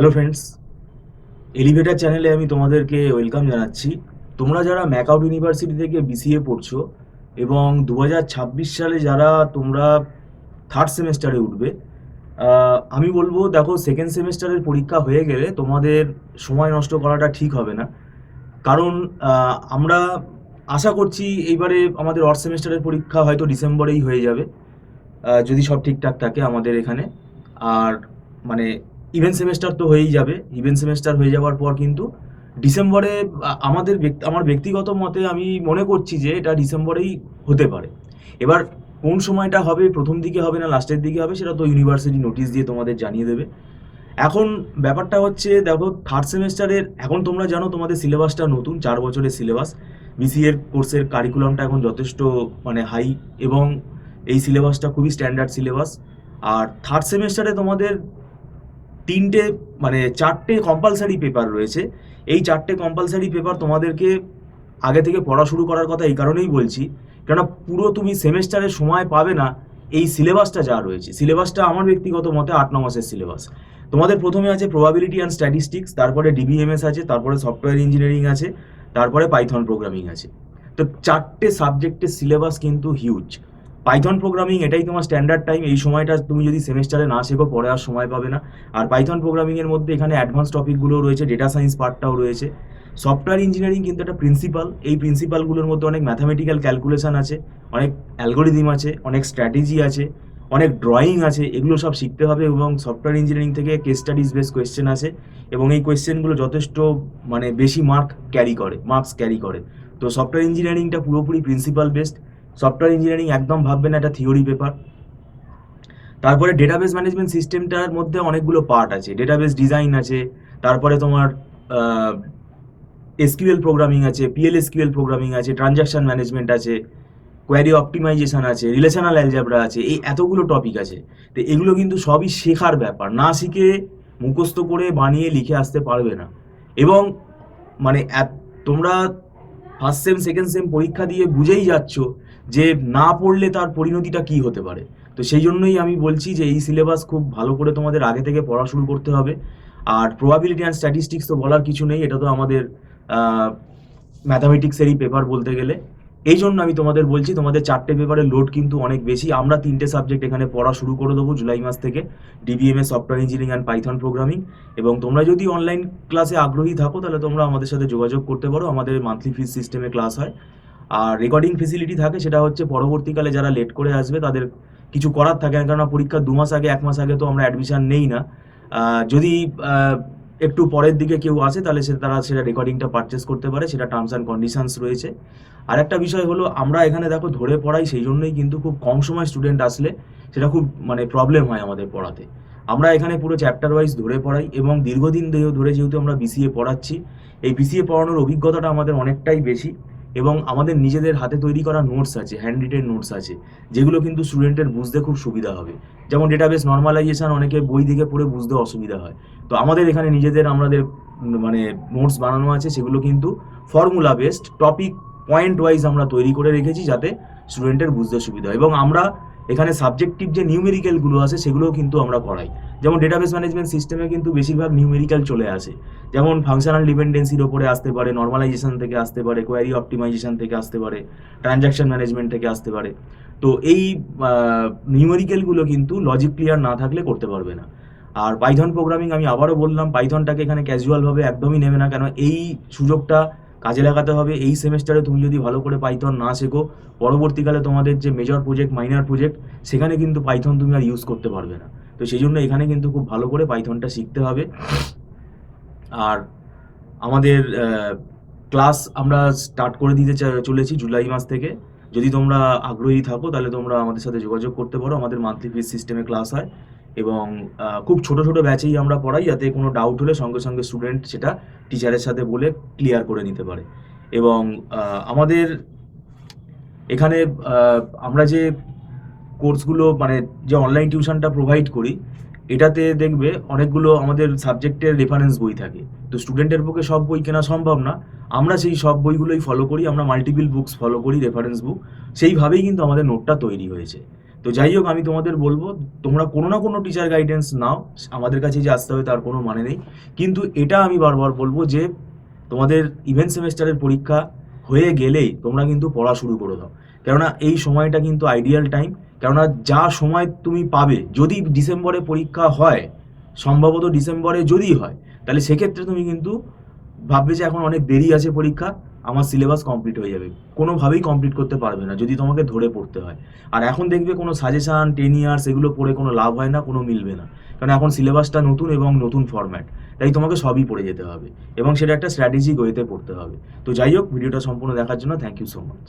Hello friends, elevator চ্যানেলে আমি তোমাদেরকে ওয়েলকাম জানাচ্ছি। তোমরা যারা ম্যাকআউট ইউনিভার্সিটি থেকে বিসিএ পড়ছো এবং 2026 সালে যারা তোমরা থার্ড সেমেস্টারে উঠবে, আমি বলবো দেখো, সেকেন্ড সেমেস্টারের পরীক্ষা হয়ে গেলে তোমাদের সময় নষ্ট করাটা ঠিক হবে না। কারণ আমরা আশা করছি এইবারে আমাদের অড সেমেস্টারের পরীক্ষা হয়তো ডিসেম্বরেই হয়ে যাবে, যদি সব ঠিকঠাক থাকে আমাদের এখানে। আর মানে ইভেন্ট সেমেস্টার তো হয়েই যাবে। ইভেন্ট সেমেস্টার হয়ে যাওয়ার পর কিন্তু ডিসেম্বরে আমার ব্যক্তিগত মতে আমি মনে করছি যে এটা ডিসেম্বরেই হতে পারে। এবার কোন সময়টা হবে, প্রথম দিকে হবে না লাস্টের দিকে হবে, সেটা তো ইউনিভার্সিটি নোটিশ দিয়ে তোমাদের জানিয়ে দেবে। এখন ব্যাপারটা হচ্ছে, দেখো, থার্ড সেমেস্টারের এখন তোমরা জানো তোমাদের সিলেবাসটা নতুন, 4 বছরের সিলেবাস। বিসিএর কোর্সের কারিকুলামটা এখন যথেষ্ট হাই, এবং এই সিলেবাসটা খুবই স্ট্যান্ডার্ড সিলেবাস। আর থার্ড সেমেস্টারে তোমাদের তিনটে 4টে কম্পালসারি পেপার রয়েছে। এই 4টে কম্পালসারি পেপার তোমাদেরকে আগে থেকে পড়া শুরু করার কথা এই কারণেই বলছি, কেননা পুরো তুমি সেমেস্টারে সময় পাবে না। এই সিলেবাসটা যা রয়েছে, সিলেবাসটা আমার ব্যক্তিগত মতে 8-9 মাসের সিলেবাস। তোমাদের প্রথমে আছে প্রবাবিলিটি অ্যান্ড স্ট্যাটিস্টিক্স, তারপরে ডিবিএমএস আছে, তারপরে সফটওয়্যার ইঞ্জিনিয়ারিং আছে, তারপরে পাইথন প্রোগ্রামিং আছে। তো 4টে সাবজেক্টের সিলেবাস কিন্তু হিউজ। পাইথন প্রোগ্রামিং এটাই তোমার স্ট্যান্ডার্ড টাইম, এই সময়টা তুমি যদি সেমেস্টারে না শেখো পরে আর সময় পাবে না। আর পাইথন প্রোগ্রামিংয়ের মধ্যে এখানে অ্যাডভান্স টপিকগুলোও রয়েছে, ডেটা সায়েন্স পার্টটাও রয়েছে। সফটওয়্যার ইঞ্জিনিয়ারিং কিন্তু একটা প্রিন্সিপাল, এই প্রিন্সিপালগুলোর মধ্যে অনেক ম্যাথামেটিক্যাল ক্যালকুলেশন আছে, অনেক অ্যালগোরিদম আছে, অনেক স্ট্র্যাটেজি আছে, অনেক ড্রয়িং আছে। এগুলো সব শিখতে হবে, এবং সফটওয়্যার ইঞ্জিনিয়ারিং থেকে কেস স্টাডিজ বেস কোয়েশ্চেন আছে, এবং এই কোয়েশ্চেনগুলো যথেষ্ট বেশি মার্কস ক্যারি করে। তো সফটওয়্যার ইঞ্জিনিয়ারিংটা পুরোপুরি প্রিন্সিপাল বেসড। সফটওয়্যার ইঞ্জিনিয়ারিং একদম ভাববে না এটা থিওরি পেপার। তারপরে ডেটাবেস ম্যানেজমেন্ট সিস্টেমটার মধ্যে অনেকগুলো পার্ট আছে, ডেটাবেস ডিজাইন আছে, তারপরে তোমার এসকিউএল প্রোগ্রামিং আছে, পিএলএসকিউএল প্রোগ্রামিং আছে, ট্রানজাকশন ম্যানেজমেন্ট আছে, কোয়ারি অপটিমাইজেশন আছে, রিলেশনাল অ্যালজেব্রা আছে, এই এতগুলো টপিক আছে। তো এগুলো কিন্তু সবই শেখার ব্যাপার, না শিখে মুখস্থ করে বানিয়ে লিখে আসতে পারবে না। এবং মানে তোমরা ফার্স্ট সেম সেকেন্ড সেম পরীক্ষা দিয়ে বুঝেই যাচ্ছ যে না পড়লে তার পরিণতিটা কি হতে পারে। তো সেই জন্যই আমি বলছি যে এই সিলেবাস খুব ভালো করে তোমাদের আগে থেকে পড়া শুরু করতে হবে। আর প্রবাবিলিটি অ্যান্ড স্ট্যাটিস্টিক্স তো বলার কিছু নেই, এটা তো আমাদের ম্যাথামেটিক্সেরই পেপার বলতে গেলে। এই জন্য আমি তোমাদের বলছি, তোমাদের 4টে পেপারের লোড কিন্তু অনেক বেশি। আমরা 3টে সাবজেক্ট এখানে পড়া শুরু করে দেবো জুলাই মাস থেকে, DBMS, software engineering and Python programming. এবং তোমরা যদি অনলাইন ক্লাসে আগ্রহী থাকো তাহলে তোমরা আমাদের সাথে যোগাযোগ করতে পারো, আমাদের মান্থলি ফিস সিস্টেমে ক্লাস হয়। আর রেকর্ডিং ফেসিলিটি থাকে, সেটা হচ্ছে পরবর্তীকালে যারা লেট করে আসবে তাদের কিছু করার থাকে না, কেননা পরীক্ষার 2 মাস আগে 1 মাস আগে তো আমরা অ্যাডমিশন নেই না। যদি একটু পরের দিকে কেউ আসে তাহলে তারা সেটা রেকর্ডিংটা পারচেস করতে পারে, সেটা টার্মস অ্যান্ড কন্ডিশনস রয়েছে। আর একটা বিষয় হলো, আমরা এখানে দেখো ধরে পড়াই, সেই জন্যই কিন্তু খুব কম সময় স্টুডেন্ট আসলে সেটা খুব প্রবলেম হয় আমাদের পড়াতে। আমরা এখানে পুরো চ্যাপ্টার ওয়াইজ ধরে পড়াই, এবং দীর্ঘদিন ধরে যেহেতু আমরা বিসিএ পড়াচ্ছি, এই বিসিএ পড়ানোর অভিজ্ঞতাটা আমাদের অনেকটাই বেশি। এবং আমাদের নিজেদের হাতে তৈরি করা নোটস আছে, হ্যান্ড রিটেন নোটস আছে, যেগুলো কিন্তু স্টুডেন্টের বুঝতে খুব সুবিধা হবে। যেমন ডেটাবেস নর্মালাইজেশন অনেকে বই থেকে পড়ে বুঝতে অসুবিধা হয়, তো আমাদের এখানে আমাদের নোটস বানানো আছে, সেগুলো কিন্তু formula based, topic point wise আমরা তৈরি করে রেখেছি যাতে স্টুডেন্টের বুঝতে সুবিধা হয়। এবং আমরা এখানে সাবজেক্টিভ যে নিউমেরিক্যালগুলো আছে সেগুলোও কিন্তু আমরা করাই। যেমন ডেটাবেস ম্যানেজমেন্ট সিস্টেমে কিন্তু বেশিরভাগ নিউমেরিক্যাল চলে আসে, যেমন ফাংশনাল ডিপেন্ডেন্সির ওপরে আসতে পারে, নর্মালাইজেশন থেকে আসতে পারে, কোয়ারি অপটিমাইজেশন থেকে আসতে পারে, ট্রানজাকশন ম্যানেজমেন্ট থেকে আসতে পারে। তো এই নিউমেরিক্যালগুলো কিন্তু লজিক ক্লিয়ার না থাকলে করতে পারবে না। আর পাইথন প্রোগ্রামিং আমি আবারও বললাম, পাইথনটাকে এখানে ক্যাজুয়ালভাবে একদমই নেবে না, কেন এই সুযোগটা কাজে লাগাতে হবে। এই সেমেস্টারে তুমি যদি ভালো করে পাইথন না শেখো, পরবর্তীকালে তোমাদের যে মেজর প্রজেক্ট, মাইনর প্রজেক্ট, সেখানে কিন্তু পাইথন তুমি আর ইউজ করতে পারবে না। তো সেই জন্য এখানে কিন্তু খুব ভালো করে পাইথনটা শিখতে হবে। আর আমাদের ক্লাস আমরা স্টার্ট করে দিতে চলেছি জুলাই মাস থেকে। যদি তোমরা আগ্রহী থাকো তাহলে তোমরা আমাদের সাথে যোগাযোগ করতে পারো। আমাদের মান্থলি ফিস সিস্টেমে ক্লাস হয়, এবং খুব ছোট ছোট ব্যাচেই আমরা পড়াই, যাতে কোনো ডাউট হলে সঙ্গে সঙ্গে স্টুডেন্ট সেটা টিচারের সাথে বলে ক্লিয়ার করে নিতে পারে। এবং আমাদের এখানে আমরা যে কোর্সগুলো যে অনলাইন টিউশনটা প্রোভাইড করি, এটাতে দেখবে অনেকগুলো আমাদের সাবজেক্টের রেফারেন্স বই থাকে। তো স্টুডেন্টের পক্ষে সব বই কেনা সম্ভব না, আমরা সেই সব বইগুলোই ফলো করি, আমরা মাল্টিপল বুকস ফলো করি, রেফারেন্স বুক, সেইভাবেই কিন্তু আমাদের নোটটা তৈরি হয়েছে। তো তো যাই হোক, আমি তোমাদের বলবো তোমরা কোনো না কোনো টিচার গাইডেন্স নাও, আমাদের কাছে যে আসতে হবে তার কোনো মানে নেই। কিন্তু এটা আমি বারবার বলবো যে তোমাদের ইভেন্ট সেমেস্টারের পরীক্ষা হয়ে গেলেই তোমরা কিন্তু পড়া শুরু করে দাও, কেননা এই সময়টা কিন্তু আইডিয়াল টাইম। কেননা যা সময় তুমি পাবে, যদি ডিসেম্বরে পরীক্ষা হয়, সম্ভবত ডিসেম্বরে যদি হয়, তাহলে সেক্ষেত্রে তুমি কিন্তু ভাববে যে এখন অনেক দেরি আছে পরীক্ষা, আমার সিলেবাস কমপ্লিট হয়ে যাবে। কোনোভাবেই কমপ্লিট করতে পারবে না যদি তোমাকে ধরে পড়তে হয়। আর এখন দেখবে কোনো সাজেশান 10 ইয়ার্স এগুলো পড়ে কোনো লাভ হয় না, কোনো মিলবে না, কারণ এখন সিলেবাসটা নতুন এবং নতুন ফরম্যাট। তাই তোমাকে সবই পড়ে যেতে হবে এবং সেটা একটা স্ট্র্যাটেজিক ওয়েতে পড়তে হবে। তো যাই হোক, ভিডিওটা সম্পূর্ণ দেখার জন্য থ্যাংক ইউ সো মাচ।